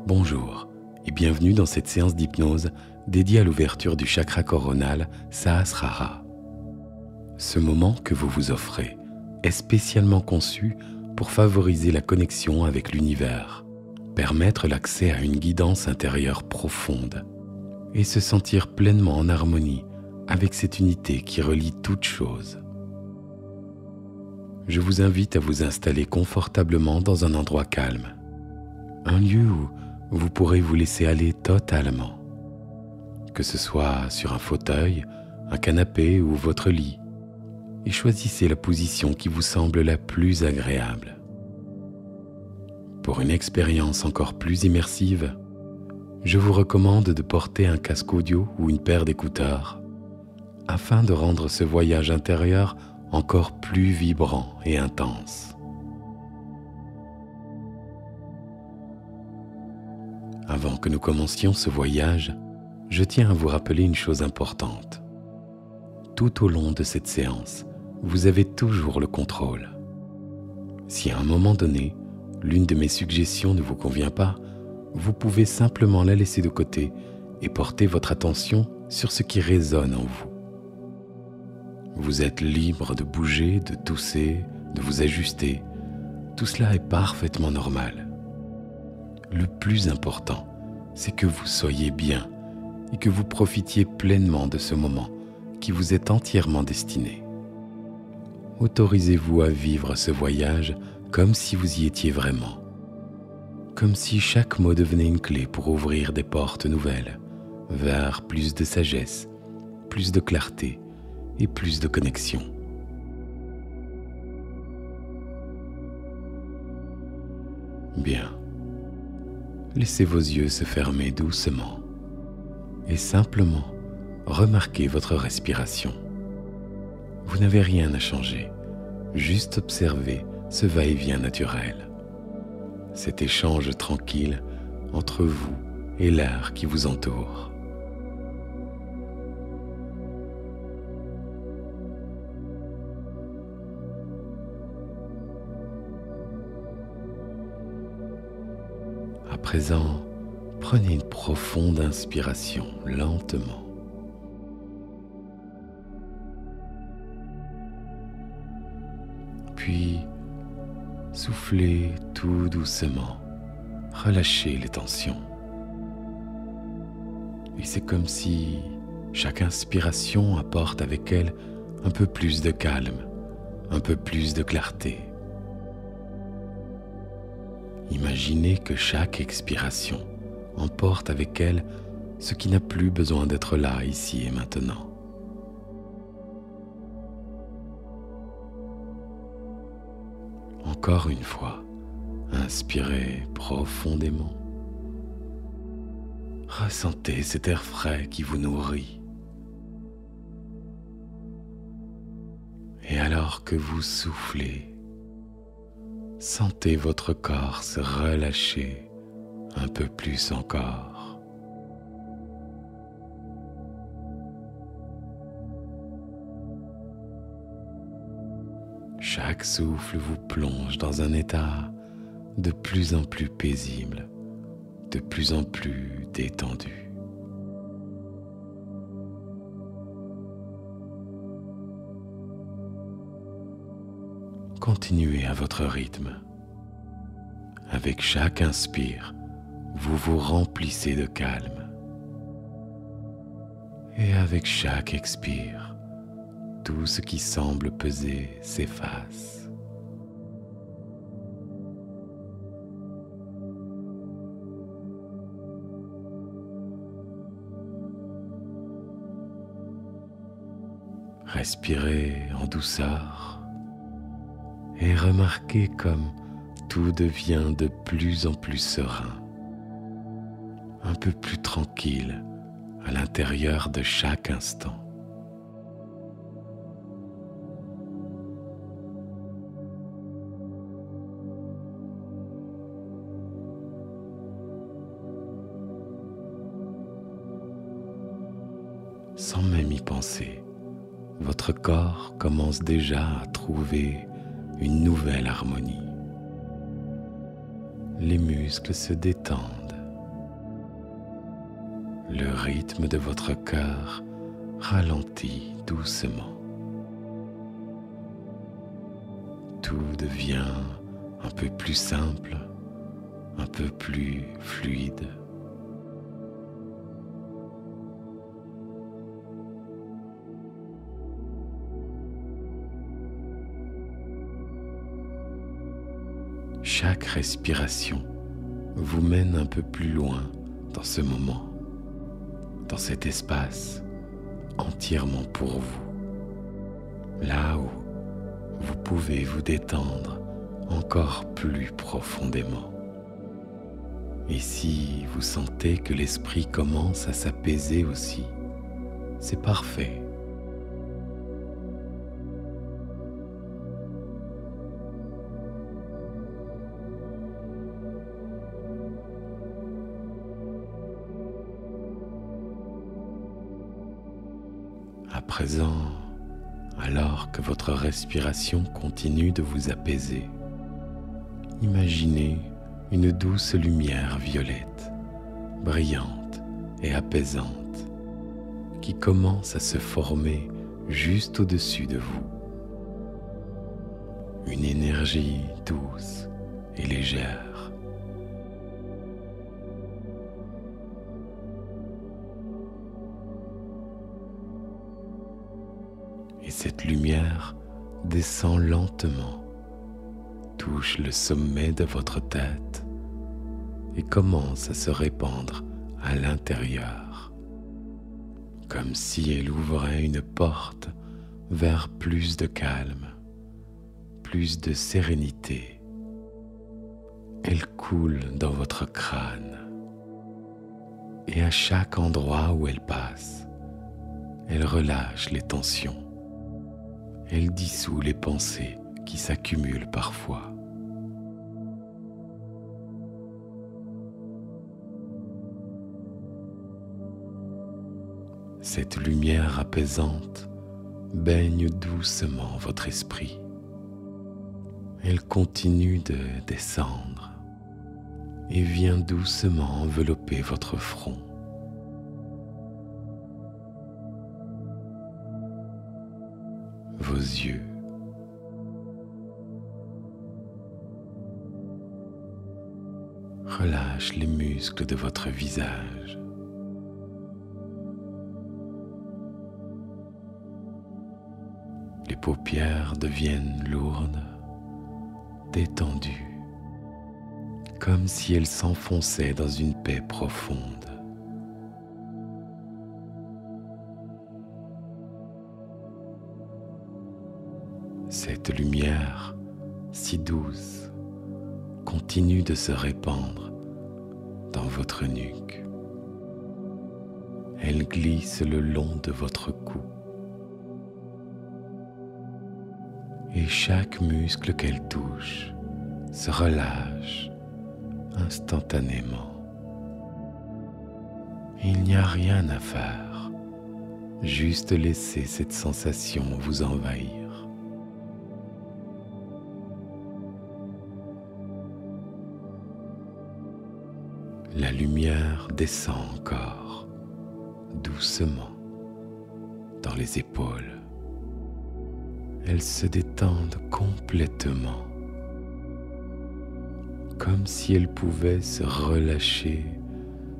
Bonjour et bienvenue dans cette séance d'hypnose dédiée à l'ouverture du chakra coronal Sahasrara. Ce moment que vous vous offrez est spécialement conçu pour favoriser la connexion avec l'univers, permettre l'accès à une guidance intérieure profonde et se sentir pleinement en harmonie avec cette unité qui relie toutes choses. Je vous invite à vous installer confortablement dans un endroit calme, un lieu où vous pourrez vous laisser aller totalement, que ce soit sur un fauteuil, un canapé ou votre lit, et choisissez la position qui vous semble la plus agréable. Pour une expérience encore plus immersive, je vous recommande de porter un casque audio ou une paire d'écouteurs afin de rendre ce voyage intérieur encore plus vibrant et intense. Avant que nous commencions ce voyage, je tiens à vous rappeler une chose importante. Tout au long de cette séance, vous avez toujours le contrôle. Si à un moment donné, l'une de mes suggestions ne vous convient pas, vous pouvez simplement la laisser de côté et porter votre attention sur ce qui résonne en vous. Vous êtes libre de bouger, de tousser, de vous ajuster. Tout cela est parfaitement normal. Le plus important, c'est que vous soyez bien et que vous profitiez pleinement de ce moment qui vous est entièrement destiné. Autorisez-vous à vivre ce voyage comme si vous y étiez vraiment. Comme si chaque mot devenait une clé pour ouvrir des portes nouvelles vers plus de sagesse, plus de clarté et plus de connexion. Bien. Laissez vos yeux se fermer doucement et simplement remarquez votre respiration. Vous n'avez rien à changer, juste observez ce va-et-vient naturel, cet échange tranquille entre vous et l'air qui vous entoure. À présent, prenez une profonde inspiration lentement. Puis, soufflez tout doucement, relâchez les tensions. Et c'est comme si chaque inspiration apporte avec elle un peu plus de calme, un peu plus de clarté. Imaginez que chaque expiration emporte avec elle ce qui n'a plus besoin d'être là, ici et maintenant. Encore une fois, inspirez profondément. Ressentez cet air frais qui vous nourrit. Et alors que vous soufflez, sentez votre corps se relâcher un peu plus encore. Chaque souffle vous plonge dans un état de plus en plus paisible, de plus en plus détendu. Continuez à votre rythme. Avec chaque inspire, vous vous remplissez de calme. Et avec chaque expire, tout ce qui semble peser s'efface. Respirez en douceur et remarquez comme tout devient de plus en plus serein, un peu plus tranquille à l'intérieur de chaque instant. Sans même y penser, votre corps commence déjà à trouver une nouvelle harmonie. Les muscles se détendent, le rythme de votre cœur ralentit doucement. Tout devient un peu plus simple, un peu plus fluide. Chaque respiration vous mène un peu plus loin dans ce moment, dans cet espace entièrement pour vous, là où vous pouvez vous détendre encore plus profondément. Et si vous sentez que l'esprit commence à s'apaiser aussi, c'est parfait. À présent, alors que votre respiration continue de vous apaiser, imaginez une douce lumière violette, brillante et apaisante, qui commence à se former juste au-dessus de vous. Une énergie douce et légère. Et cette lumière descend lentement, touche le sommet de votre tête et commence à se répandre à l'intérieur, comme si elle ouvrait une porte vers plus de calme, plus de sérénité. Elle coule dans votre crâne et à chaque endroit où elle passe, elle relâche les tensions. Elle dissout les pensées qui s'accumulent parfois. Cette lumière apaisante baigne doucement votre esprit. Elle continue de descendre et vient doucement envelopper votre front. Vos yeux, relâche les muscles de votre visage. Les paupières deviennent lourdes, détendues, comme si elles s'enfonçaient dans une paix profonde. Cette lumière, si douce, continue de se répandre dans votre nuque. Elle glisse le long de votre cou. Et chaque muscle qu'elle touche se relâche instantanément. Il n'y a rien à faire, juste laisser cette sensation vous envahir. La lumière descend encore, doucement, dans les épaules. Elles se détendent complètement, comme si elles pouvaient se relâcher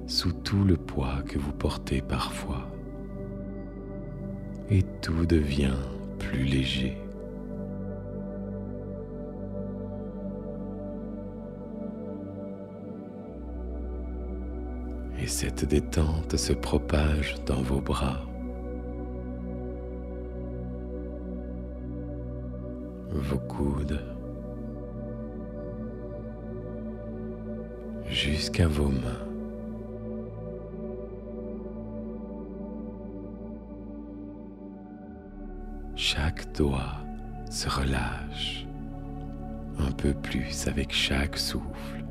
sous tout le poids que vous portez parfois. Et tout devient plus léger. Et cette détente se propage dans vos bras, vos coudes, jusqu'à vos mains. Chaque doigt se relâche un peu plus avec chaque souffle.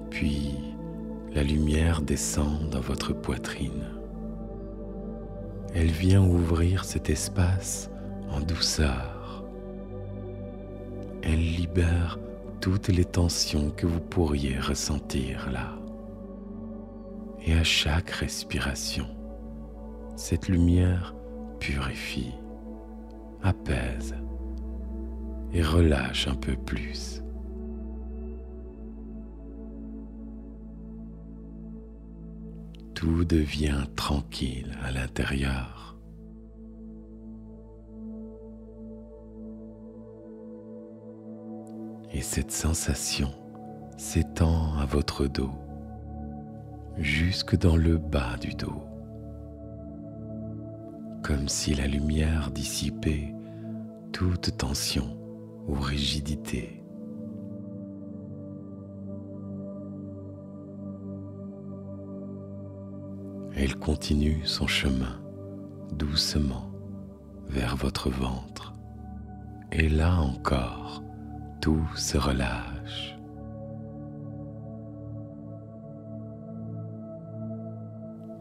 Puis la lumière descend dans votre poitrine. Elle vient ouvrir cet espace en douceur. Elle libère toutes les tensions que vous pourriez ressentir là. Et à chaque respiration, cette lumière purifie, apaise et relâche un peu plus. Tout devient tranquille à l'intérieur. Et cette sensation s'étend à votre dos, jusque dans le bas du dos, comme si la lumière dissipait toute tension ou rigidité. Elle continue son chemin doucement vers votre ventre. Et là encore, tout se relâche.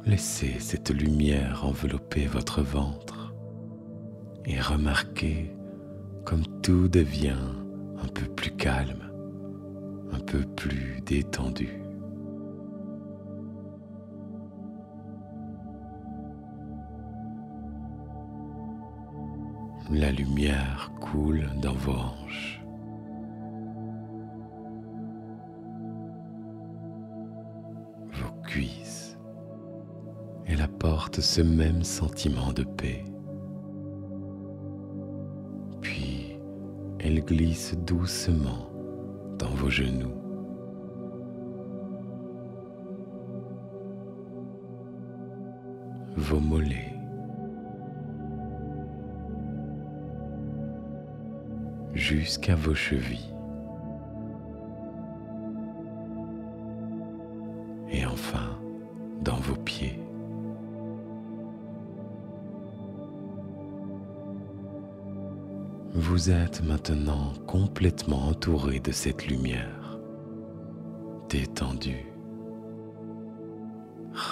Laissez cette lumière envelopper votre ventre et remarquez comme tout devient un peu plus calme, un peu plus détendu. La lumière coule dans vos hanches. Vos cuisses. Elle apporte ce même sentiment de paix. Puis, elle glisse doucement dans vos genoux. Vos mollets. Jusqu'à vos chevilles. Et enfin, dans vos pieds. Vous êtes maintenant complètement entouré de cette lumière, détendu,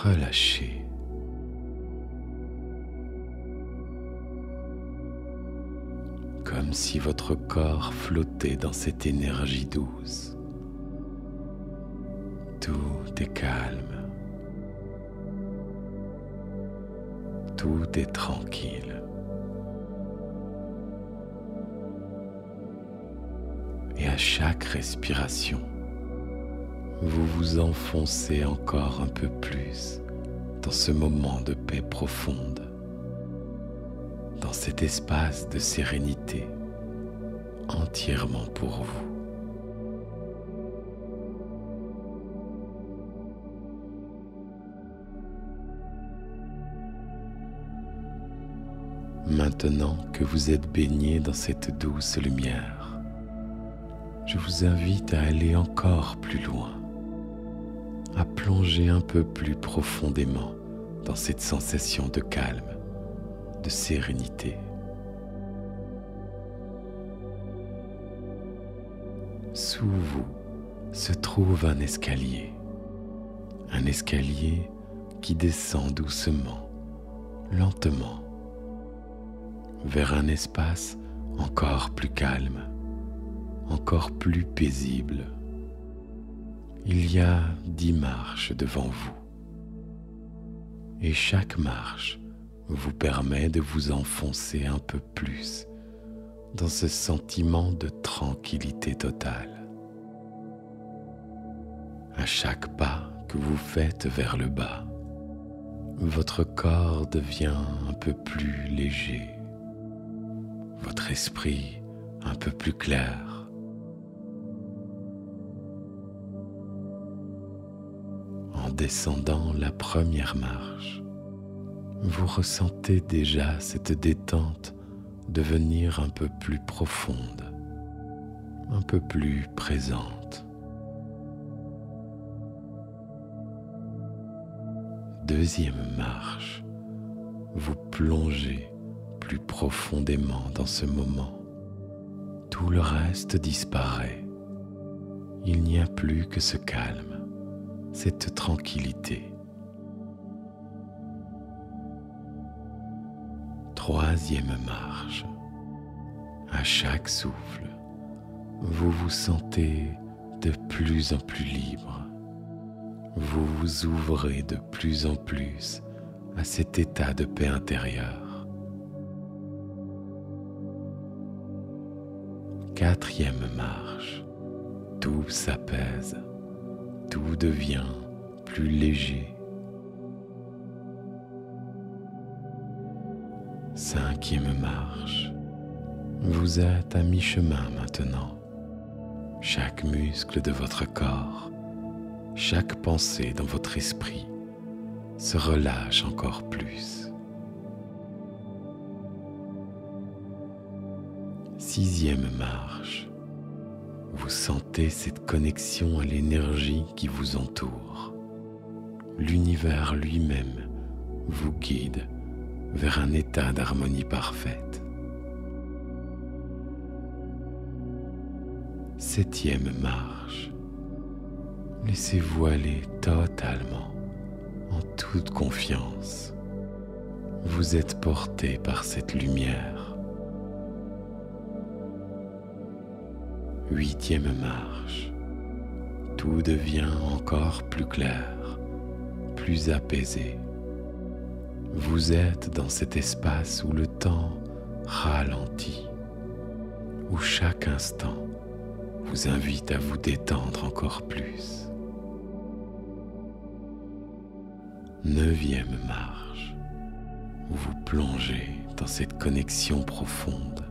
relâché. Comme si votre corps flottait dans cette énergie douce. Tout est calme. Tout est tranquille. Et à chaque respiration, vous vous enfoncez encore un peu plus dans ce moment de paix profonde, dans cet espace de sérénité entièrement pour vous. Maintenant que vous êtes baigné dans cette douce lumière, je vous invite à aller encore plus loin, à plonger un peu plus profondément dans cette sensation de calme, de sérénité. Sous vous se trouve un escalier qui descend doucement, lentement, vers un espace encore plus calme, encore plus paisible. Il y a 10 marches devant vous, et chaque marche vous permet de vous enfoncer un peu plus dans ce sentiment de tranquillité totale. À chaque pas que vous faites vers le bas, votre corps devient un peu plus léger, votre esprit un peu plus clair. En descendant la première marche, vous ressentez déjà cette détente devenir un peu plus profonde, un peu plus présente. Deuxième marche, vous plongez plus profondément dans ce moment. Tout le reste disparaît. Il n'y a plus que ce calme, cette tranquillité. Troisième marche. À chaque souffle, vous vous sentez de plus en plus libre. Vous vous ouvrez de plus en plus à cet état de paix intérieure. 4e marche. Tout s'apaise, tout devient plus léger. 5e marche. Vous êtes à mi-chemin maintenant. Chaque muscle de votre corps, chaque pensée dans votre esprit se relâche encore plus. 6e marche. Vous sentez cette connexion à l'énergie qui vous entoure. L'univers lui-même vous guide vers un état d'harmonie parfaite. 7e marche. Laissez-vous aller totalement, en toute confiance. Vous êtes porté par cette lumière. 8e marche. Tout devient encore plus clair, plus apaisé. Vous êtes dans cet espace où le temps ralentit, où chaque instant vous invite à vous détendre encore plus. 9e marche. Vous plongez dans cette connexion profonde,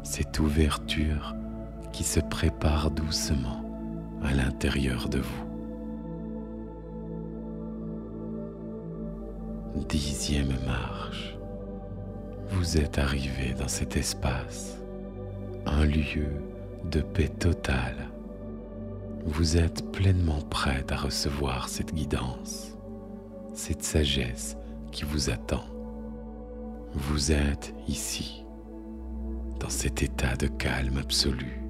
cette ouverture qui se prépare doucement à l'intérieur de vous. 10e marche. Vous êtes arrivé dans cet espace, un lieu de paix totale. Vous êtes pleinement prêt à recevoir cette guidance, cette sagesse qui vous attend. Vous êtes ici, dans cet état de calme absolu.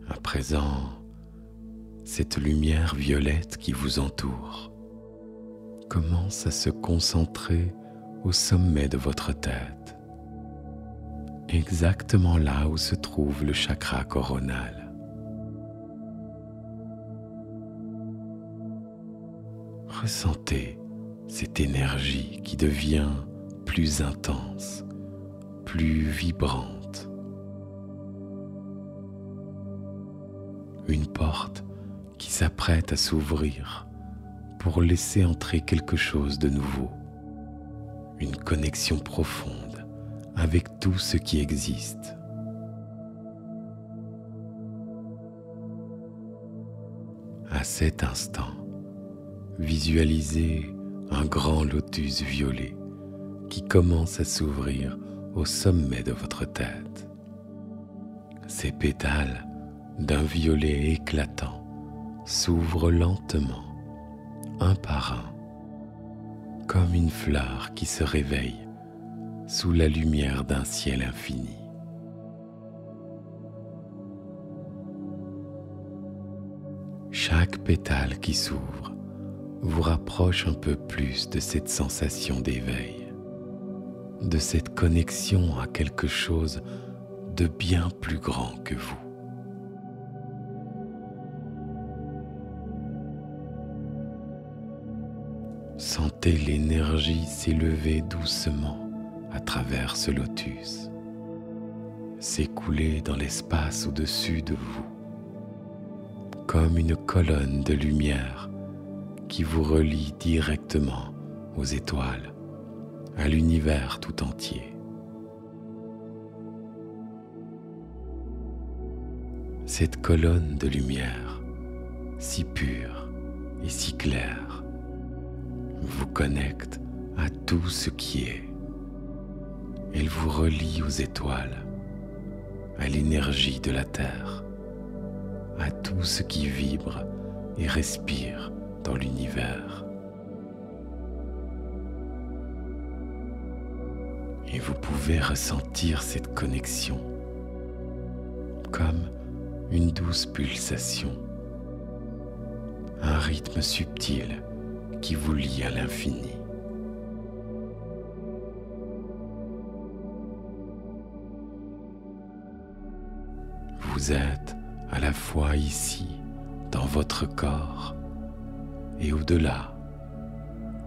À présent, cette lumière violette qui vous entoure commence à se concentrer au sommet de votre tête, exactement là où se trouve le chakra coronal. Ressentez cette énergie qui devient plus intense, plus vibrante. Une porte qui s'apprête à s'ouvrir pour laisser entrer quelque chose de nouveau, une connexion profonde avec tout ce qui existe. À cet instant, visualisez un grand lotus violet qui commence à s'ouvrir au sommet de votre tête. Ces pétales d'un violet éclatant s'ouvrent lentement, un par un, comme une fleur qui se réveille sous la lumière d'un ciel infini. Chaque pétale qui s'ouvre vous rapproche un peu plus de cette sensation d'éveil, de cette connexion à quelque chose de bien plus grand que vous. Sentez l'énergie s'élever doucement à travers ce lotus, s'écouler dans l'espace au-dessus de vous, comme une colonne de lumière qui vous relie directement aux étoiles, à l'univers tout entier. Cette colonne de lumière, si pure et si claire, vous connecte à tout ce qui est. Elle vous relie aux étoiles, à l'énergie de la terre, à tout ce qui vibre et respire dans l'univers. Et vous pouvez ressentir cette connexion comme une douce pulsation, un rythme subtil qui vous lie à l'infini. Vous êtes à la fois ici, dans votre corps, et au-delà,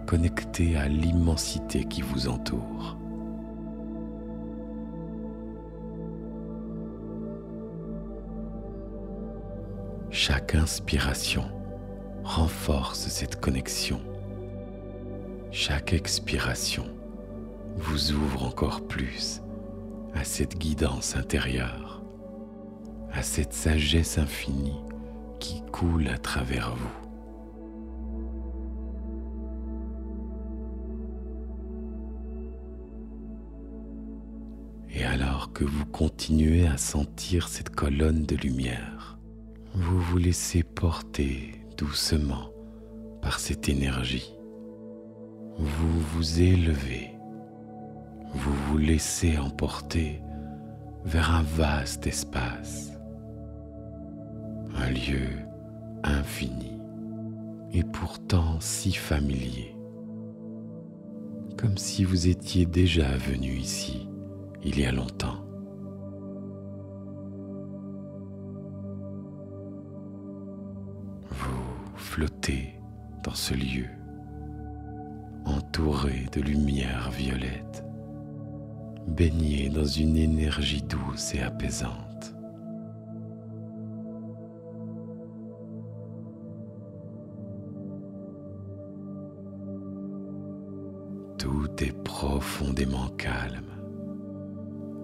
connecté à l'immensité qui vous entoure. Chaque inspiration renforce cette connexion. Chaque expiration vous ouvre encore plus à cette guidance intérieure, à cette sagesse infinie qui coule à travers vous. Et alors que vous continuez à sentir cette colonne de lumière, vous vous laissez porter doucement par cette énergie. Vous vous élevez, vous vous laissez emporter vers un vaste espace, un lieu infini et pourtant si familier, comme si vous étiez déjà venu ici il y a longtemps. Vous flottez dans ce lieu, entouré de lumière violette, baigné dans une énergie douce et apaisante. Tout est profondément calme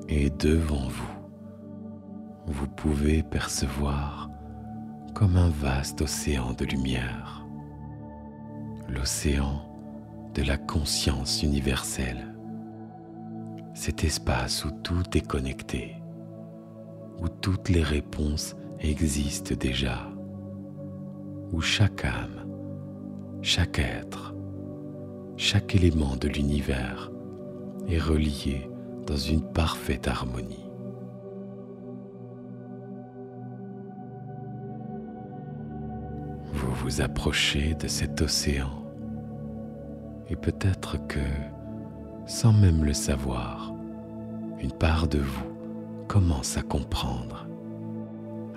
et devant vous, vous pouvez percevoir comme un vaste océan de lumière, l'océan de la conscience universelle, cet espace où tout est connecté, où toutes les réponses existent déjà, où chaque âme, chaque être, chaque élément de l'univers est relié dans une parfaite harmonie. Vous vous approchez de cet océan et peut-être que, sans même le savoir, une part de vous commence à comprendre,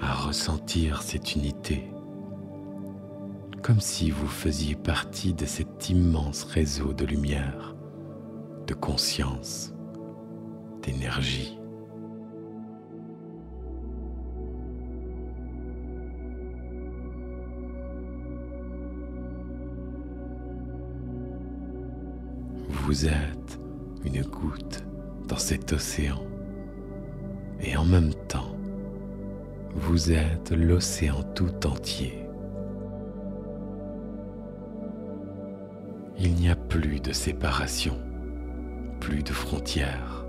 à ressentir cette unité, comme si vous faisiez partie de cet immense réseau de lumière, de conscience, d'énergie. Vous êtes une goutte dans cet océan et en même temps, vous êtes l'océan tout entier. Il n'y a plus de séparation, plus de frontières,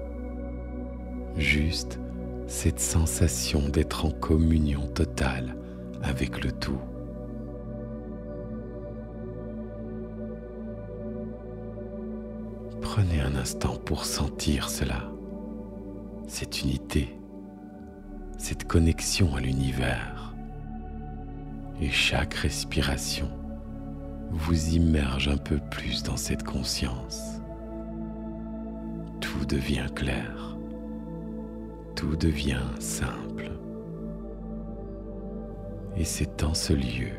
juste cette sensation d'être en communion totale avec le tout. Prenez un instant pour sentir cela, cette unité, cette connexion à l'univers. Et chaque respiration vous immerge un peu plus dans cette conscience. Tout devient clair, tout devient simple. Et c'est dans ce lieu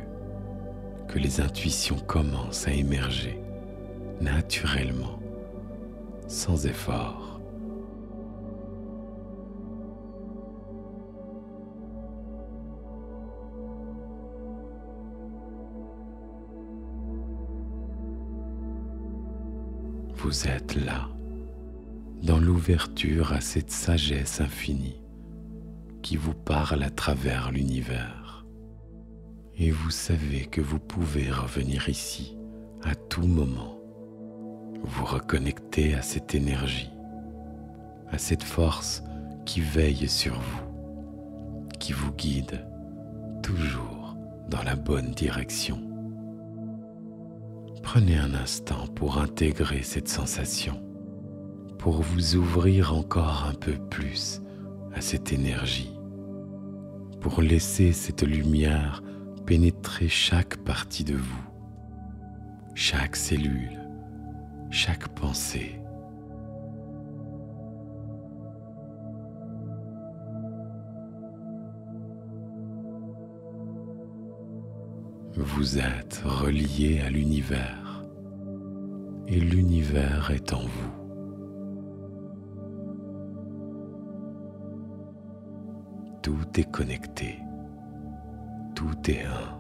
que les intuitions commencent à émerger naturellement, sans effort. Vous êtes là, dans l'ouverture à cette sagesse infinie qui vous parle à travers l'univers. Et vous savez que vous pouvez revenir ici à tout moment, vous reconnecter à cette énergie, à cette force qui veille sur vous, qui vous guide toujours dans la bonne direction. Prenez un instant pour intégrer cette sensation, pour vous ouvrir encore un peu plus à cette énergie, pour laisser cette lumière pénétrer chaque partie de vous, chaque cellule, chaque pensée. Vous êtes relié à l'univers et l'univers est en vous. Tout est connecté, tout est un.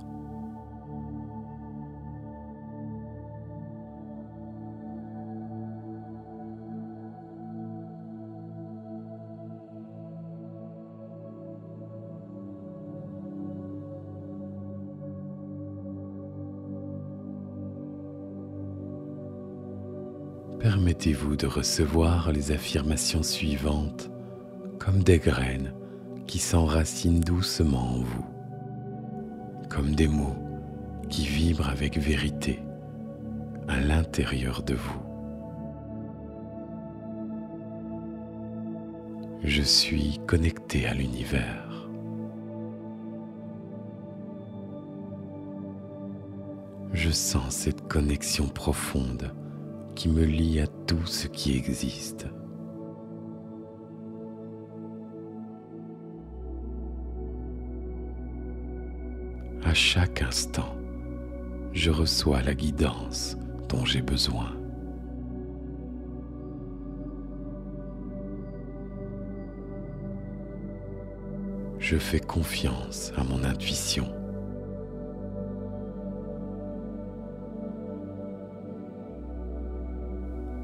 Permettez-vous de recevoir les affirmations suivantes comme des graines qui s'enracinent doucement en vous, comme des mots qui vibrent avec vérité à l'intérieur de vous. Je suis connecté à l'univers. Je sens cette connexion profonde qui me lie à tout ce qui existe. À chaque instant, je reçois la guidance dont j'ai besoin. Je fais confiance à mon intuition.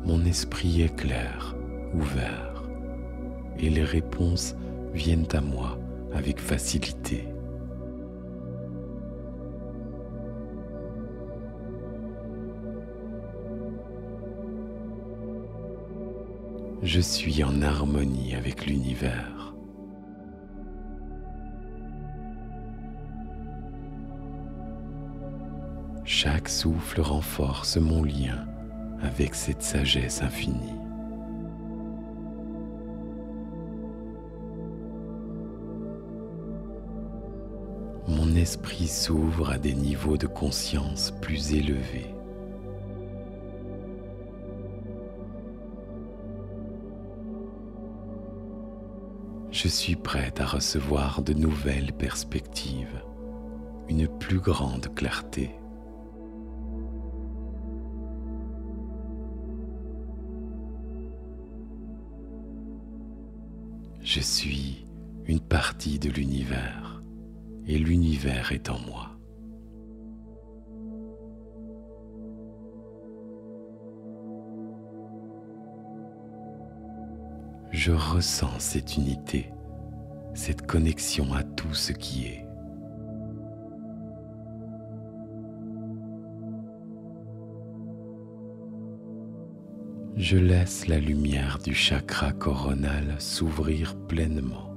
Mon esprit est clair, ouvert, et les réponses viennent à moi avec facilité. Je suis en harmonie avec l'univers. Chaque souffle renforce mon lien avec cette sagesse infinie. Mon esprit s'ouvre à des niveaux de conscience plus élevés. Je suis prête à recevoir de nouvelles perspectives, une plus grande clarté. Je suis une partie de l'univers et l'univers est en moi. Je ressens cette unité, cette connexion à tout ce qui est. Je laisse la lumière du chakra coronal s'ouvrir pleinement.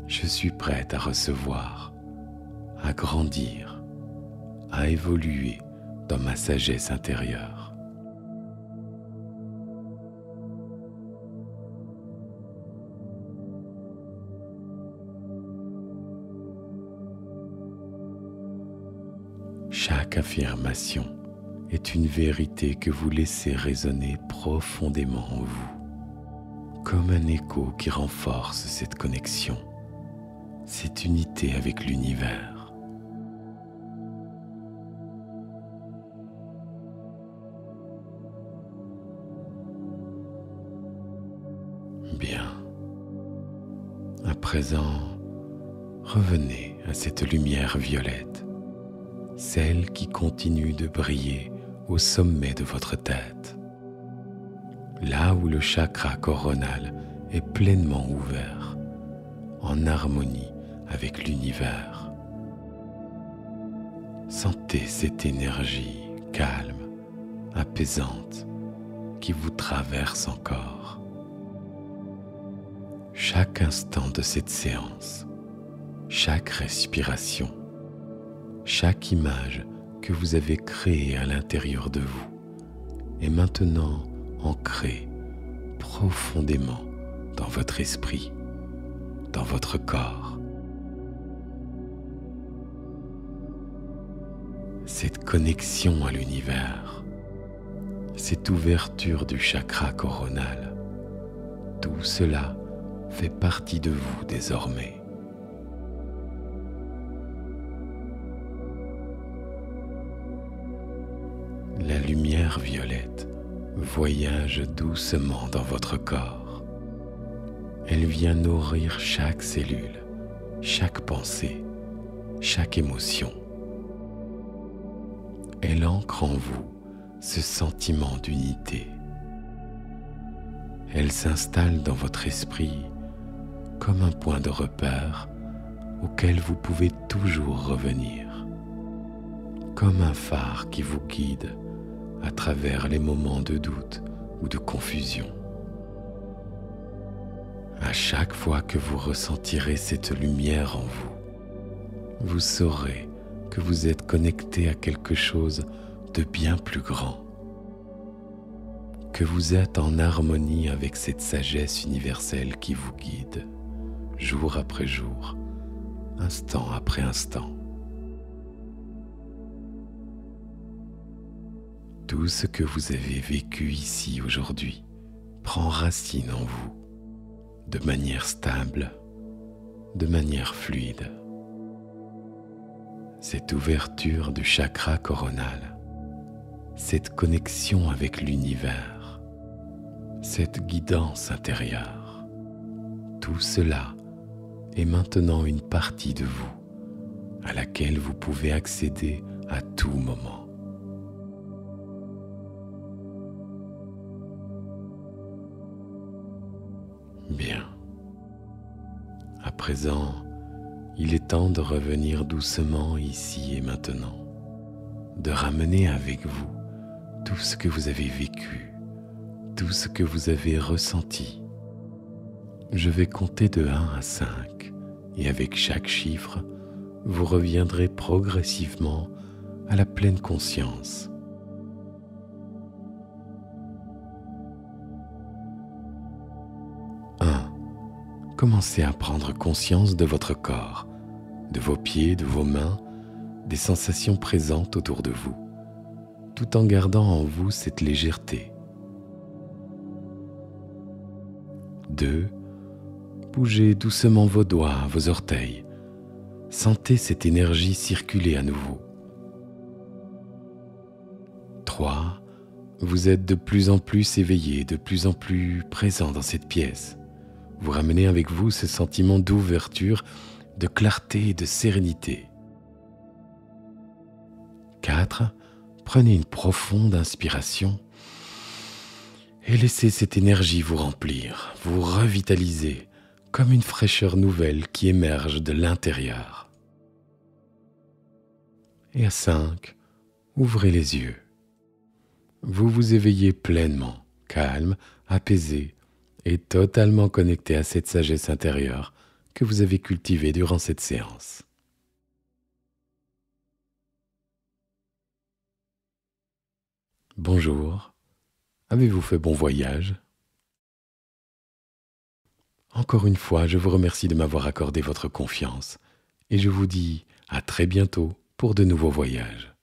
Je suis prête à recevoir, à grandir, à évoluer dans ma sagesse intérieure. Chaque affirmation est une vérité que vous laissez résonner profondément en vous, comme un écho qui renforce cette connexion, cette unité avec l'univers. Bien. À présent, revenez à cette lumière violette, celle qui continue de briller au sommet de votre tête, là où le chakra coronal est pleinement ouvert, en harmonie avec l'univers. Sentez cette énergie calme, apaisante, qui vous traverse encore. Chaque instant de cette séance, chaque respiration, chaque image que vous avez créée à l'intérieur de vous est maintenant ancrée profondément dans votre esprit, dans votre corps. Cette connexion à l'univers, cette ouverture du chakra coronal, tout cela fait partie de vous désormais. La lumière violette voyage doucement dans votre corps. Elle vient nourrir chaque cellule, chaque pensée, chaque émotion. Elle ancre en vous ce sentiment d'unité. Elle s'installe dans votre esprit comme un point de repère auquel vous pouvez toujours revenir, comme un phare qui vous guide à travers les moments de doute ou de confusion. À chaque fois que vous ressentirez cette lumière en vous, vous saurez que vous êtes connecté à quelque chose de bien plus grand, que vous êtes en harmonie avec cette sagesse universelle qui vous guide, jour après jour, instant après instant. Tout ce que vous avez vécu ici aujourd'hui prend racine en vous, de manière stable, de manière fluide. Cette ouverture du chakra coronal, cette connexion avec l'univers, cette guidance intérieure, tout cela est maintenant une partie de vous à laquelle vous pouvez accéder à tout moment. Bien. À présent, il est temps de revenir doucement ici et maintenant, de ramener avec vous tout ce que vous avez vécu, tout ce que vous avez ressenti. Je vais compter de 1 à 5 et avec chaque chiffre, vous reviendrez progressivement à la pleine conscience. 1. Commencez à prendre conscience de votre corps, de vos pieds, de vos mains, des sensations présentes autour de vous, tout en gardant en vous cette légèreté. 2. Bougez doucement vos doigts, vos orteils. Sentez cette énergie circuler à nouveau. 3. Vous êtes de plus en plus éveillé, de plus en plus présent dans cette pièce. Vous ramenez avec vous ce sentiment d'ouverture, de clarté et de sérénité. 4. Prenez une profonde inspiration et laissez cette énergie vous remplir, vous revitaliser comme une fraîcheur nouvelle qui émerge de l'intérieur. Et à 5, ouvrez les yeux. Vous vous éveillez pleinement, calme, apaisé et totalement connecté à cette sagesse intérieure que vous avez cultivée durant cette séance. Bonjour, avez-vous fait bon voyage? Encore une fois, je vous remercie de m'avoir accordé votre confiance et je vous dis à très bientôt pour de nouveaux voyages.